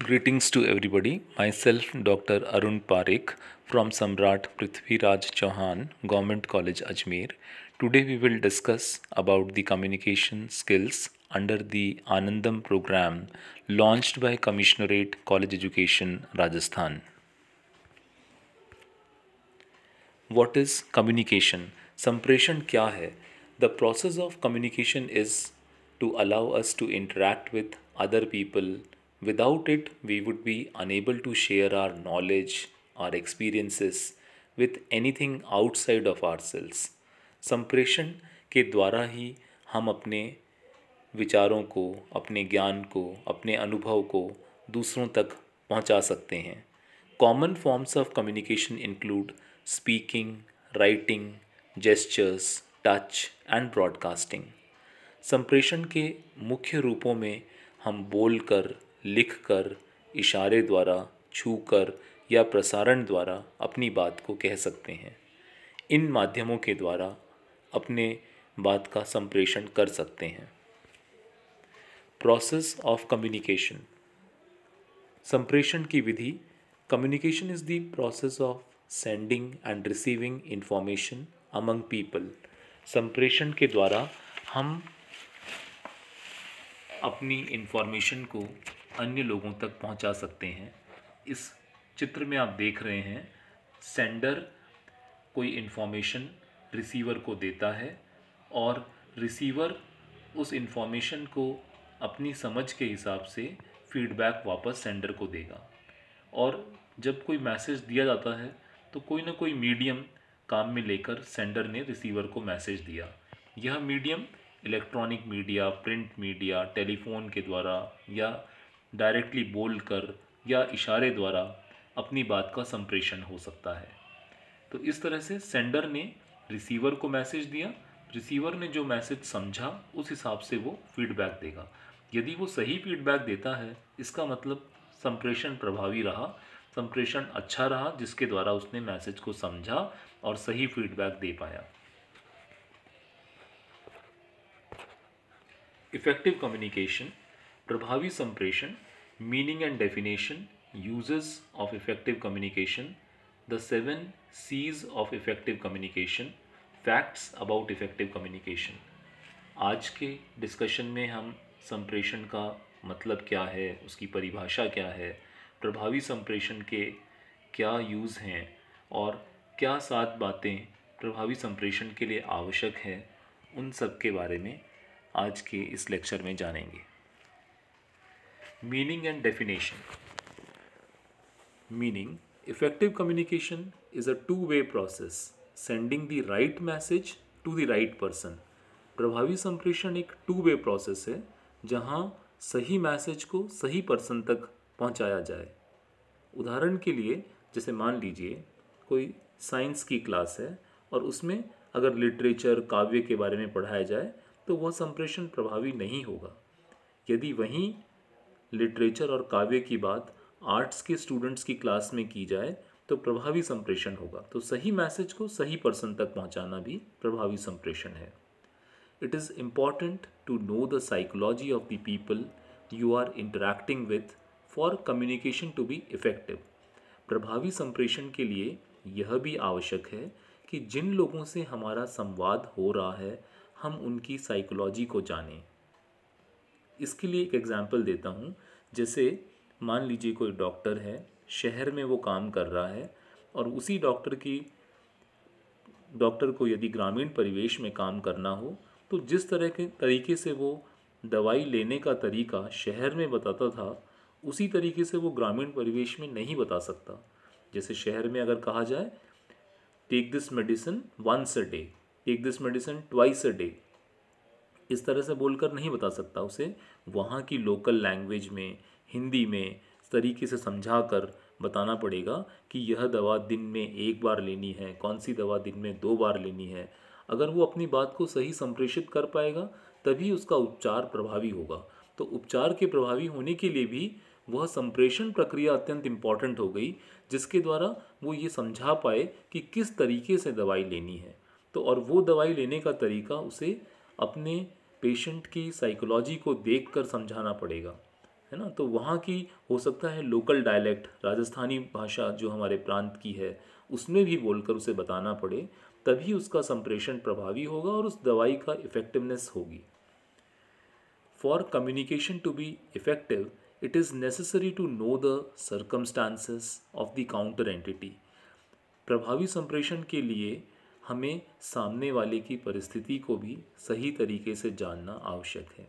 Greetings to everybody. Myself, Dr. Arun Parekh from Samrat Prithviraj Chauhan, Government College, Ajmer. Today we will discuss about the communication skills under the Anandam program launched by Commissionerate College Education, Rajasthan. What is communication? संप्रेषण क्या है? The process of communication is to allow us to interact with other people. Without it, we would be unable to share our knowledge, our experiences with anything outside of ourselves. संप्रेषण के द्वारा ही हम अपने विचारों को, अपने ज्ञान को, अपने अनुभव को दूसरों तक पहुंचा सकते हैं. Common forms of communication include speaking, writing, gestures, touch and broadcasting. संप्रेषण के मुख्य रूपों में हम बोलकर, लिखकर, इशारे द्वारा, छूकर या प्रसारण द्वारा अपनी बात को कह सकते हैं. इन माध्यमों के द्वारा अपने बात का संप्रेषण कर सकते हैं. Process of communication. संप्रेषण की विधि. Communication is the process of sending and receiving information among people. संप्रेषण के द्वारा हम अपनी इंफॉर्मेशन को अन्य लोगों तक पहुंचा सकते हैं. इस चित्र में आप देख रहे हैं, सेंडर कोई इंफॉर्मेशन रिसीवर को देता है और रिसीवर उस इंफॉर्मेशन को अपनी समझ के हिसाब से फीडबैक वापस सेंडर को देगा. और जब कोई मैसेज दिया जाता है तो कोई ना कोई मीडियम काम में लेकर सेंडर ने रिसीवर को मैसेज दिया. यह medium electronic media, print media, telephone के द्वारा या डायरेक्टली बोलकर या इशारे द्वारा अपनी बात का संप्रेषण हो सकता है. तो इस तरह से सेंडर ने रिसीवर को मैसेज दिया, रिसीवर ने जो मैसेज समझा उस हिसाब से वो फीडबैक देगा. यदि वो सही फीडबैक देता है, इसका मतलब संप्रेषण प्रभावी रहा, संप्रेषण अच्छा रहा, जिसके द्वारा उसने मैसेज को समझा और सही फीडबैक दे पाया. Effective communication. प्रभावी संप्रेषण. Meaning and definition, uses of effective communication, the 7 C's of effective communication, facts about effective communication. आज के डिस्कशन में हम संप्रेषण का मतलब क्या है, उसकी परिभाषा क्या है, प्रभावी संप्रेषण के क्या यूज़ हैं और क्या 7 बातें प्रभावी संप्रेषण के लिए आवश्यक हैं, उन सब के बारे में आज के इस लेक्चर में जानेंगे. Meaning and definition. Meaning. Effective communication is a two-way process, sending the right message to the right person. प्रभावी संप्रेषण एक two-way process है जहाँ सही मैसेज को सही पर्सन तक पहुँचाया जाए. उदाहरण के लिए, जैसे मान लीजिए कोई साइंस की क्लास है और उसमें अगर लिटरेचर, काव्य के बारे में पढ़ाया जाए तो वह संप्रेषण प्रभावी नहीं होगा. यदि वहीं लिटरेचर और काव्य की बात आर्ट्स के स्टूडेंट्स की क्लास में की जाए तो प्रभावी संप्रेषण होगा. तो सही मैसेज को सही पर्सन तक पहुंचाना भी प्रभावी संप्रेषण है. It is important to know the psychology of the people you are interacting with for communication to be effective. प्रभावी संप्रेषण के लिए यह भी आवश्यक है कि जिन लोगों से हमारा संवाद हो रहा है हम उनकी साइकोलॉजी को जानें. इसके लिए एक एग्जांपल देता हूँ. जैसे मान लीजिए कोई डॉक्टर है, शहर में वो काम कर रहा है और उसी डॉक्टर को यदि ग्रामीण परिवेश में काम करना हो तो जिस तरह के तरीके से वो दवाई लेने का तरीका शहर में बताता था उसी तरीके से वो ग्रामीण परिवेश में नहीं बता सकता. जैसे शहर में अगर कहा जाए take this medicine once a day, take this medicine twice a day, इस तरह से बोलकर नहीं बता सकता. उसे वहाँ की लोकल लैंग्वेज में, हिंदी में इस तरीके से समझा कर बताना पड़ेगा कि यह दवा दिन में 1 बार लेनी है, कौन सी दवा दिन में 2 बार लेनी है. अगर वो अपनी बात को सही संप्रेषित कर पाएगा तभी उसका उपचार प्रभावी होगा. तो उपचार के प्रभावी होने के लिए भी वह संप्रेषण प्रक्रिया अत्यंत इम्पॉर्टेंट हो गई, जिसके द्वारा वो ये समझा पाए कि किस तरीके से दवाई लेनी है. तो और वो दवाई लेने का तरीका उसे अपने पेशेंट की साइकोलॉजी को देखकर समझाना पड़ेगा. है ना। तो वहाँ की हो सकता है लोकल डायलेक्ट, राजस्थानी भाषा जो हमारे प्रांत की है उसमें भी बोलकर उसे बताना पड़े, तभी उसका संप्रेषण प्रभावी होगा और उस दवाई का इफ़ेक्टिवनेस होगी। For communication to be effective, it is necessary to know the circumstances of the counter entity। प्रभावी संप्रेषण के लिए हमें सामने वाले की परिस्थिति को भी सही तरीके से जानना आवश्यक है।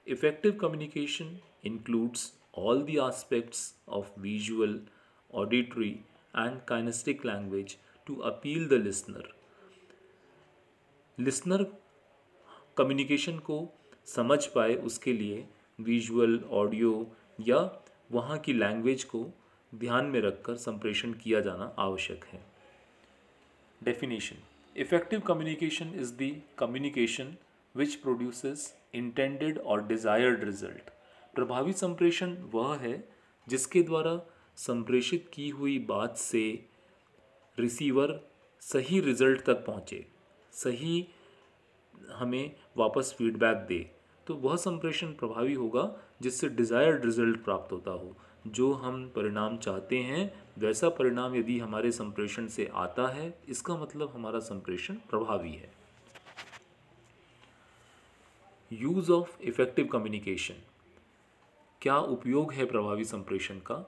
Effective communication includes all the aspects of visual, auditory and kinesthetic language to appeal the listener. Listener communication को समझ पाए उसके लिए विजुअल, ऑडियो या वहाँ की लैंग्वेज को ध्यान में रखकर संप्रेषण किया जाना आवश्यक है। Definition: effective communication is the communication which produces intended और डिजायर्ड रिजल्ट। प्रभावी संप्रेषण वह है जिसके द्वारा संप्रेषित की हुई बात से रिसीवर सही रिजल्ट तक पहुँचे, सही हमें वापस फीडबैक दे, तो वह संप्रेषण प्रभावी होगा जिससे डिज़ायर्ड रिजल्ट प्राप्त होता हो। जो हम परिणाम चाहते हैं वैसा परिणाम यदि हमारे संप्रेषण से आता है, इसका मतलब हमारा संप्रेषण प्रभावी है। यूज़ ऑफ इफेक्टिव कम्युनिकेशन, क्या उपयोग है प्रभावी संप्रेषण का?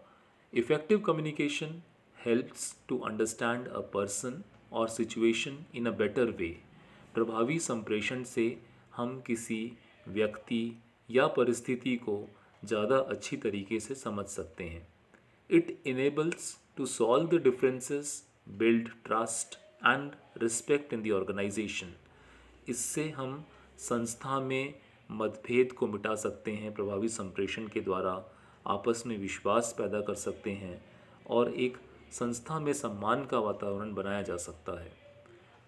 Effective communication helps to understand a person और situation in a better way. प्रभावी संप्रेषण से हम किसी व्यक्ति या परिस्थिति को ज़्यादा अच्छी तरीके से समझ सकते हैं। It enables to solve the differences, build trust and respect in the organisation. इससे हम संस्था में मतभेद को मिटा सकते हैं, प्रभावी संप्रेषण के द्वारा आपस में विश्वास पैदा कर सकते हैं और एक संस्था में सम्मान का वातावरण बनाया जा सकता है।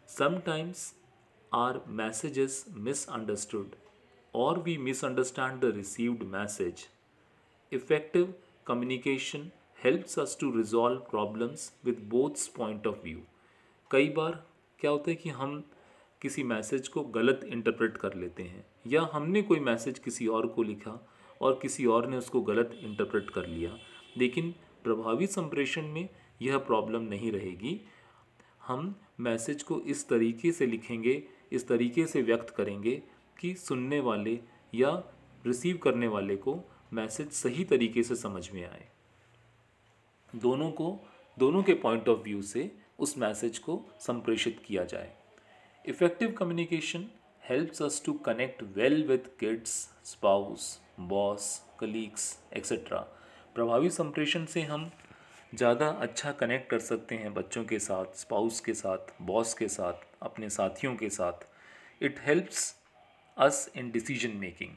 Sometimes our messages misunderstood or we misunderstand the received message. Effective communication helps us to resolve problems with both point of view। कई बार क्या होता है कि हम किसी मैसेज को गलत इंटरप्रेट कर लेते हैं, या हमने कोई मैसेज किसी और को लिखा और किसी और ने उसको गलत इंटरप्रेट कर लिया, लेकिन प्रभावी संप्रेषण में यह प्रॉब्लम नहीं रहेगी। हम मैसेज को इस तरीके से लिखेंगे, इस तरीके से व्यक्त करेंगे कि सुनने वाले या रिसीव करने वाले को मैसेज सही तरीके से समझ में आए। दोनों के पॉइंट ऑफ व्यू से उस मैसेज को संप्रेषित किया जाए। Effective communication helps us to connect well with kids, spouse, boss, colleagues etcetera. प्रभावी संप्रेषण से हम ज़्यादा अच्छा कनेक्ट कर सकते हैं बच्चों के साथ, स्पाउस के साथ, बॉस के साथ, अपने साथियों के साथ। It helps us in decision making.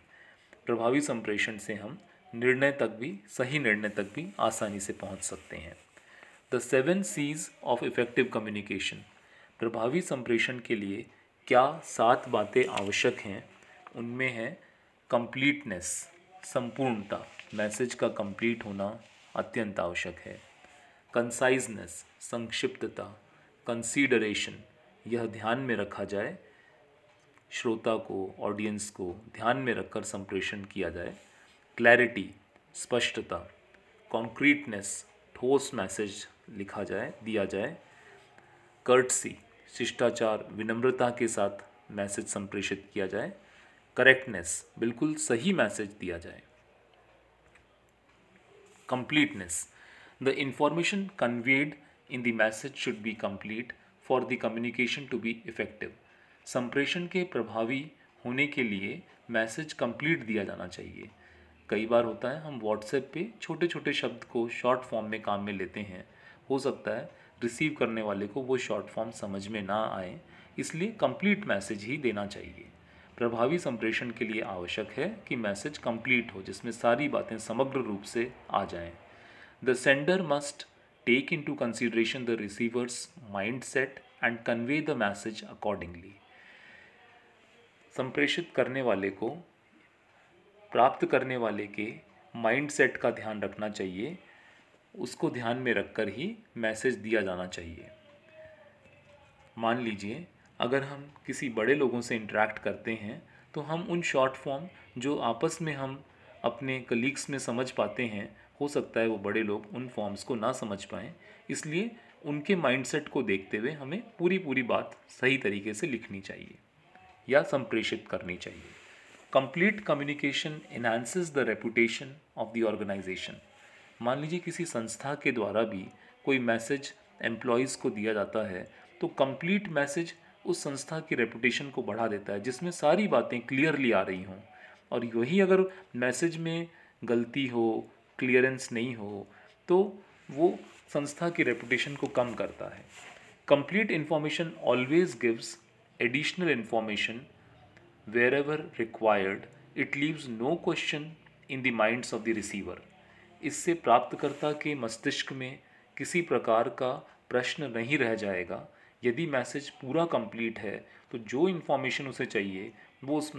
प्रभावी संप्रेषण से हम सही निर्णय तक भी आसानी से पहुंच सकते हैं। The 7 C's of effective communication. प्रभावी संप्रेषण के लिए क्या 7 बातें आवश्यक हैं? उनमें है कंप्लीटनेस, संपूर्णता, मैसेज का कंप्लीट होना अत्यंत आवश्यक है। कंसाइजनेस, संक्षिप्तता। कंसीडरेशन, यह ध्यान में रखा जाए, श्रोता को, ऑडियंस को ध्यान में रखकर संप्रेषण किया जाए। क्लैरिटी, स्पष्टता। कॉन्क्रीटनेस, ठोस मैसेज लिखा जाए, दिया जाए। कर्टसी, शिष्टाचार, विनम्रता के साथ मैसेज संप्रेषित किया जाए। करेक्टनेस, बिल्कुल सही मैसेज दिया जाए। Completeness, the information conveyed in the message should be complete for the communication to be effective. संप्रेषण के प्रभावी होने के लिए मैसेज कंप्लीट दिया जाना चाहिए। कई बार होता है हम व्हाट्सएप पे छोटे छोटे शब्द को शॉर्ट फॉर्म में काम में लेते हैं, हो सकता है रिसीव करने वाले को वो शॉर्ट फॉर्म समझ में ना आए, इसलिए कंप्लीट मैसेज ही देना चाहिए। प्रभावी संप्रेषण के लिए आवश्यक है कि मैसेज कंप्लीट हो, जिसमें सारी बातें समग्र रूप से आ जाएं। The sender must take into consideration the receiver's mindset and convey the message accordingly. संप्रेषित करने वाले को प्राप्त करने वाले के माइंडसेट का ध्यान रखना चाहिए, उसको ध्यान में रखकर ही मैसेज दिया जाना चाहिए। मान लीजिए अगर हम किसी बड़े लोगों से इंटरेक्ट करते हैं तो हम उन शॉर्ट फॉर्म जो आपस में हम अपने कलीग्स में समझ पाते हैं, हो सकता है वो बड़े लोग उन फॉर्म्स को ना समझ पाएँ, इसलिए उनके माइंडसेट को देखते हुए हमें पूरी पूरी बात सही तरीके से लिखनी चाहिए या संप्रेषित करनी चाहिए। Complete communication enhances the reputation of the organisation. मान लीजिए किसी संस्था के द्वारा भी कोई मैसेज एम्प्लॉयज़ को दिया जाता है, तो कंप्लीट मैसेज उस संस्था की रेपुटेशन को बढ़ा देता है, जिसमें सारी बातें क्लियरली आ रही हों। और वही अगर मैसेज में गलती हो, क्लियरेंस नहीं हो, तो वो संस्था की रेपुटेशन को कम करता है। Complete information always gives additional information wherever required. It leaves no question in the minds of the receiver. इससे प्राप्तकर्ता के मस्तिष्क में किसी प्रकार का प्रश्न नहीं रह जाएगा। यदि मैसेज पूरा कंप्लीट है तो जो इन्फॉर्मेशन उसे चाहिए वो उस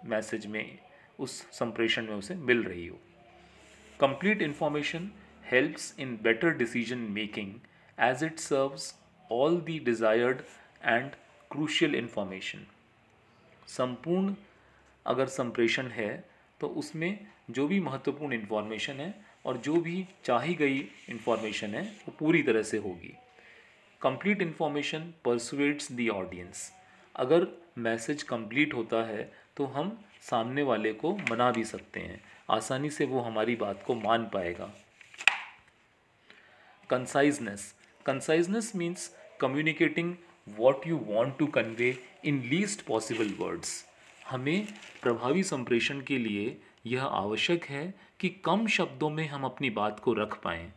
मैसेज में, उस संप्रेषण में उसे मिल रही हो। Complete information helps in better decision making as it serves all the desired and crucial information. संपूर्ण अगर संप्रेषण है तो उसमें जो भी महत्वपूर्ण इन्फॉर्मेशन है और जो भी चाही गई इन्फॉर्मेशन है वो पूरी तरह से होगी। Complete information persuades the audience. अगर मैसेज कंप्लीट होता है तो हम सामने वाले को मना भी सकते हैं, आसानी से वो हमारी बात को मान पाएगा। Conciseness. Conciseness means communicating what you want to convey in least possible words. हमें प्रभावी संप्रेषण के लिए यह आवश्यक है कि कम शब्दों में हम अपनी बात को रख पाएँ।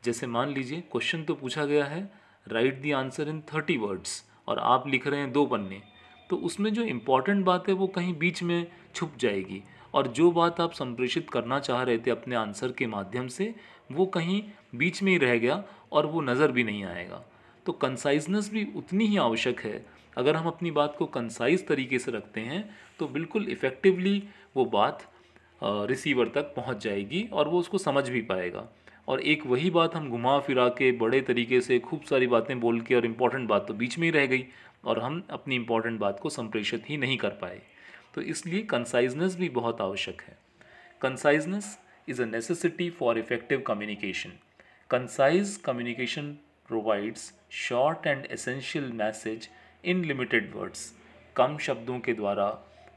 जैसे मान लीजिए क्वेश्चन तो पूछा गया है, right the answer in 30 words, और आप लिख रहे हैं 2 पन्ने, तो उसमें जो इम्पॉर्टेंट बात है वो कहीं बीच में छुप जाएगी, और जो बात आप संप्रेषित करना चाह रहे थे अपने आंसर के माध्यम से वो कहीं बीच में ही रह गया और वो नज़र भी नहीं आएगा। तो कंसाइजनेस भी उतनी ही आवश्यक है। अगर हम अपनी बात को कंसाइज तरीके से रखते हैं तो बिल्कुल इफ़ेक्टिवली वो बात रिसीवर तक पहुंच जाएगी और वो उसको समझ भी पाएगा। और एक वही बात हम घुमा फिरा के बड़े तरीके से खूब सारी बातें बोल के और इम्पॉर्टेंट बात तो बीच में ही रह गई और हम अपनी इम्पॉर्टेंट बात को संप्रेषित ही नहीं कर पाए। तो इसलिए कंसाइजनेस भी बहुत आवश्यक है। Conciseness is a necessity for effective communication. Concise communication provides short and essential message in limited words. कम शब्दों के द्वारा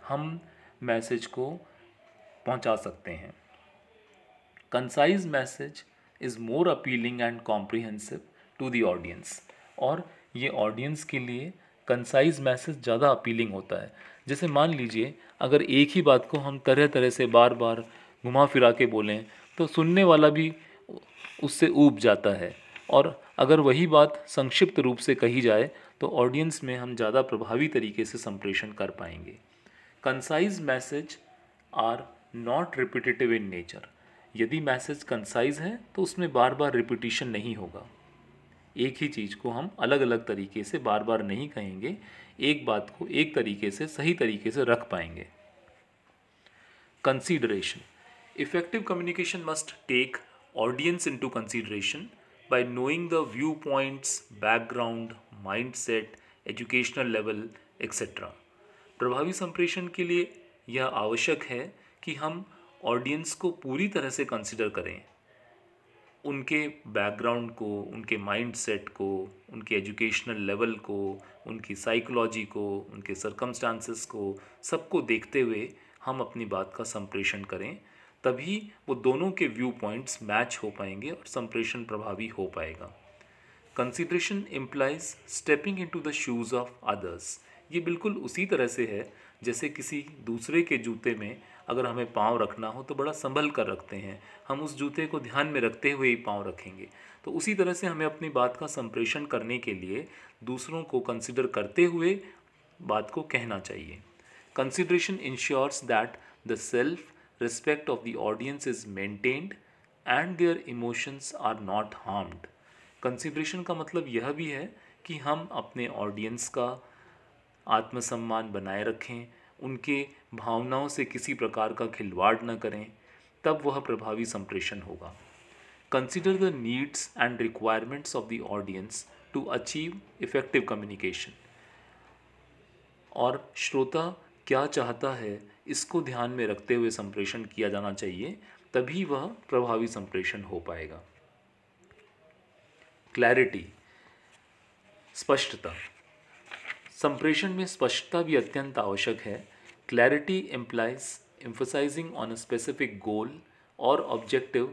हम मैसेज को पहुंचा सकते हैं। Concise message is more appealing and comprehensive to the audience. और ये ऑडियंस के लिए कंसाइज मैसेज ज़्यादा अपीलिंग होता है। जैसे मान लीजिए अगर एक ही बात को हम तरह तरह से बार बार घुमा फिरा के बोलें तो सुनने वाला भी उससे ऊब जाता है, और अगर वही बात संक्षिप्त रूप से कही जाए तो ऑडियंस में हम ज़्यादा प्रभावी तरीके से संप्रेषण कर पाएंगे। Concise messages are not repetitive in nature. यदि मैसेज कंसाइज है तो उसमें बार बार रिपीटिशन नहीं होगा। एक ही चीज़ को हम अलग अलग तरीके से बार बार नहीं कहेंगे, एक बात को एक तरीके से सही तरीके से रख पाएंगे। Consideration. Effective communication must take audience into consideration by knowing the viewpoints, background, mindset, educational level, etc. प्रभावी संप्रेषण के लिए यह आवश्यक है कि हम ऑडियंस को पूरी तरह से कंसिडर करें, उनके बैकग्राउंड को, उनके माइंडसेट को, उनके एजुकेशनल लेवल को, उनकी साइकोलॉजी को, उनके सर्कमस्टांसेस को, सबको देखते हुए हम अपनी बात का संप्रेषण करें। तभी वो दोनों के व्यू पॉइंट्स मैच हो पाएंगे और संप्रेषण प्रभावी हो पाएगा। Consideration implies stepping into the shoes of others. ये बिल्कुल उसी तरह से है जैसे किसी दूसरे के जूते में अगर हमें पाँव रखना हो तो बड़ा संभल कर रखते हैं, हम उस जूते को ध्यान में रखते हुए ही पाँव रखेंगे। तो उसी तरह से हमें अपनी बात का संप्रेषण करने के लिए दूसरों को कंसिडर करते हुए बात को कहना चाहिए। Consideration ensures that the self respect of the audience is maintained and their emotions are not harmed. Consideration का मतलब यह भी है कि हम अपने ऑडियंस का आत्मसम्मान बनाए रखें, उनके भावनाओं से किसी प्रकार का खिलवाड़ न करें, तब वह प्रभावी संप्रेषण होगा। Consider the needs and requirements of the audience to achieve effective communication. और श्रोता क्या चाहता है इसको ध्यान में रखते हुए संप्रेषण किया जाना चाहिए, तभी वह प्रभावी संप्रेषण हो पाएगा। क्लैरिटी, स्पष्टता। संप्रेषण में स्पष्टता भी अत्यंत आवश्यक है। Clarity implies emphasizing on a specific goal or objective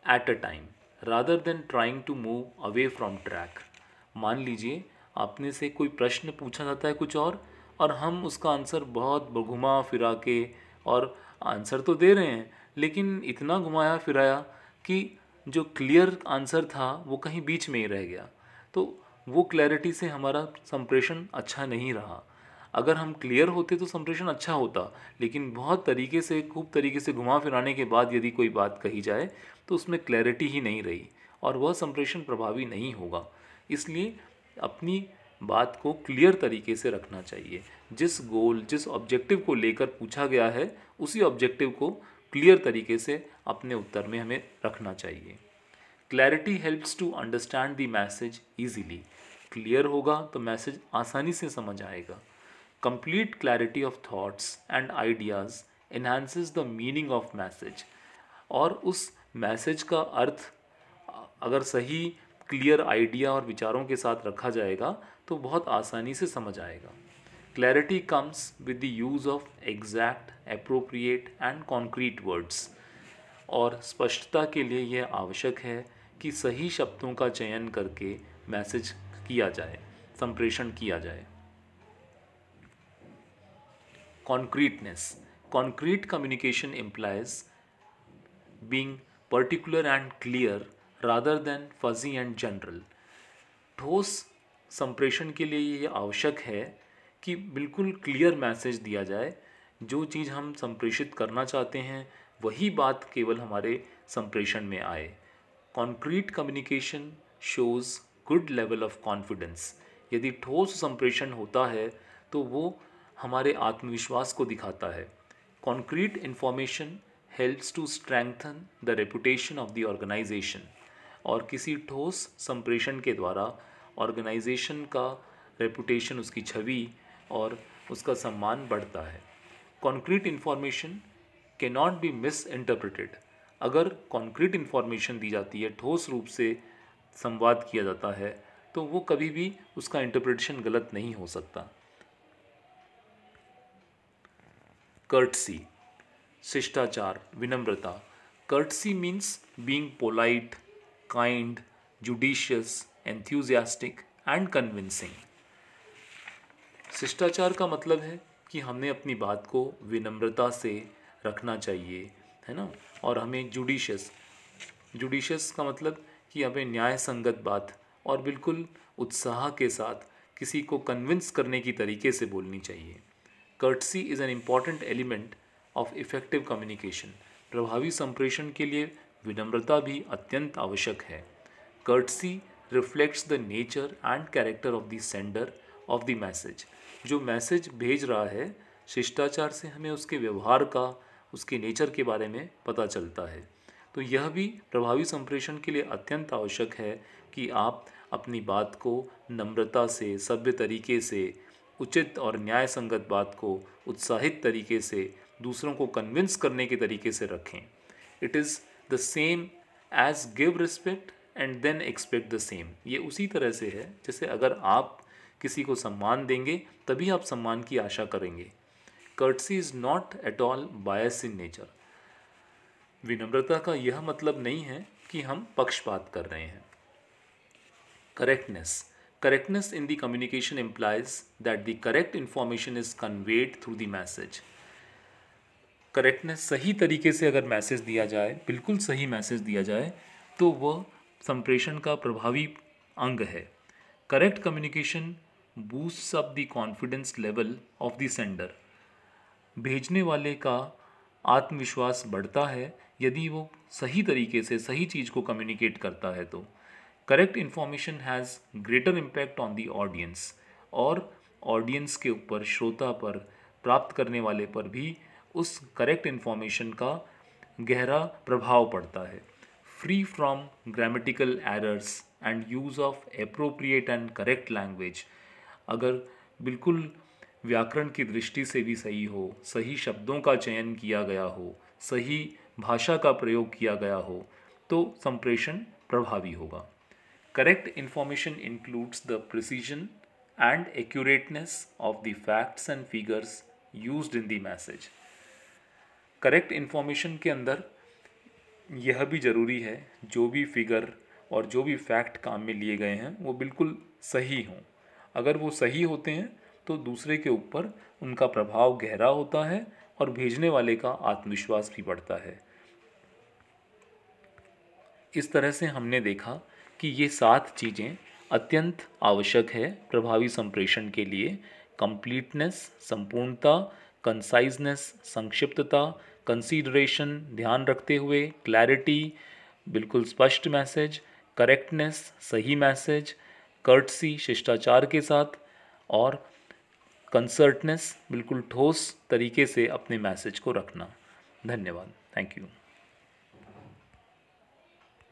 at a time rather than trying to move away from track। मान लीजिए आपने से कोई प्रश्न पूछा जाता है कुछ और हम उसका आंसर बहुत घुमा फिरा के, और आंसर तो दे रहे हैं लेकिन इतना घुमाया फिराया कि जो क्लियर आंसर था वो कहीं बीच में ही रह गया, तो वो क्लैरिटी से हमारा संप्रेषण अच्छा नहीं रहा। अगर हम क्लियर होते तो संप्रेषण अच्छा होता, लेकिन बहुत तरीके से खूब तरीके से घुमा फिराने के बाद यदि कोई बात कही जाए तो उसमें क्लैरिटी ही नहीं रही और वह संप्रेषण प्रभावी नहीं होगा। इसलिए अपनी बात को क्लियर तरीके से रखना चाहिए। जिस गोल, जिस ऑब्जेक्टिव को लेकर पूछा गया है, उसी ऑब्जेक्टिव को क्लियर तरीके से अपने उत्तर में हमें रखना चाहिए। Clarity helps to understand the message easily. Clear होगा तो मैसेज आसानी से समझ आएगा। Complete clarity of thoughts and ideas enhances the meaning of message. और उस मैसेज का अर्थ अगर सही क्लियर आइडिया और विचारों के साथ रखा जाएगा तो बहुत आसानी से समझ आएगा। Clarity comes with the use of exact, appropriate and concrete words. और स्पष्टता के लिए यह आवश्यक है कि सही शब्दों का चयन करके मैसेज किया जाए, संप्रेषण किया जाए। Concreteness, concrete communication implies being particular and clear rather than fuzzy and general। ठोस संप्रेषण के लिए ये आवश्यक है कि बिल्कुल क्लियर मैसेज दिया जाए। जो चीज़ हम संप्रेषित करना चाहते हैं वही बात केवल हमारे संप्रेषण में आए। Concrete communication shows good level of confidence. यदि ठोस संप्रेषण होता है तो वो हमारे आत्मविश्वास को दिखाता है। Concrete information helps to strengthen the reputation of the organization. और किसी ठोस संप्रेषण के द्वारा ऑर्गेनाइजेशन का रेपुटेशन, उसकी छवि और उसका सम्मान बढ़ता है। Concrete information can not be miss interpreted. अगर कॉन्क्रीट इन्फॉर्मेशन दी जाती है, ठोस रूप से संवाद किया जाता है, तो वो कभी भी उसका इंटरप्रिटेशन गलत नहीं हो सकता। कर्टसी, शिष्टाचार, विनम्रता। Courtesy means being polite, kind, judicious, enthusiastic and convincing. शिष्टाचार का मतलब है कि हमने अपनी बात को विनम्रता से रखना चाहिए, है ना। और हमें जुडिशियस का मतलब कि हमें न्याय संगत बात और बिल्कुल उत्साह के साथ किसी को कन्विंस करने की तरीके से बोलनी चाहिए। Courtesy is an important element of effective communication. प्रभावी संप्रेषण के लिए विनम्रता भी अत्यंत आवश्यक है। Courtesy reflects the nature and character of the sender of the message. जो मैसेज भेज रहा है, शिष्टाचार से हमें उसके व्यवहार का, उसके नेचर के बारे में पता चलता है। तो यह भी प्रभावी संप्रेषण के लिए अत्यंत आवश्यक है कि आप अपनी बात को नम्रता से, सभ्य तरीके से, उचित और न्याय संगत बात को उत्साहित तरीके से, दूसरों को कन्विंस करने के तरीके से रखें। It is the same as give respect and then expect the same. ये उसी तरह से है जैसे अगर आप किसी को सम्मान देंगे तभी आप सम्मान की आशा करेंगे। Courtesy is not at all bias in nature. विनम्रता का यह मतलब नहीं है कि हम पक्षपात कर रहे हैं। Correctness, correctness in the communication implies that the correct information is conveyed through the message। Correctness, सही तरीके से अगर मैसेज दिया जाए, बिल्कुल सही मैसेज दिया जाए, तो वह संप्रेषण का प्रभावी अंग है। Correct communication boosts up the confidence level of the sender. भेजने वाले का आत्मविश्वास बढ़ता है यदि वो सही तरीके से सही चीज़ को कम्युनिकेट करता है। तो correct information has greater impact on the audience. और ऑडियंस के ऊपर, श्रोता पर, प्राप्त करने वाले पर भी उस करेक्ट इन्फॉर्मेशन का गहरा प्रभाव पड़ता है। Free from grammatical errors and use of appropriate and correct language. अगर बिल्कुल व्याकरण की दृष्टि से भी सही हो, सही शब्दों का चयन किया गया हो, सही भाषा का प्रयोग किया गया हो, तो संप्रेषण प्रभावी होगा। Correct information includes the precision and accurateness of the facts and figures used in the message. Correct information के अंदर यह भी ज़रूरी है जो भी फिगर और जो भी फैक्ट काम में लिए गए हैं वो बिल्कुल सही हों। अगर वो सही होते हैं तो दूसरे के ऊपर उनका प्रभाव गहरा होता है और भेजने वाले का आत्मविश्वास भी बढ़ता है। इस तरह से हमने देखा कि ये 7 चीज़ें अत्यंत आवश्यक है प्रभावी संप्रेषण के लिए। कंप्लीटनेस संपूर्णता, कंसाइजनेस संक्षिप्तता, कंसीडरेशन ध्यान रखते हुए, क्लैरिटी बिल्कुल स्पष्ट मैसेज, करेक्टनेस सही मैसेज, कर्टसी शिष्टाचार के साथ, और कंसर्टनेस बिल्कुल ठोस तरीके से अपने मैसेज को रखना। धन्यवाद। Thank you.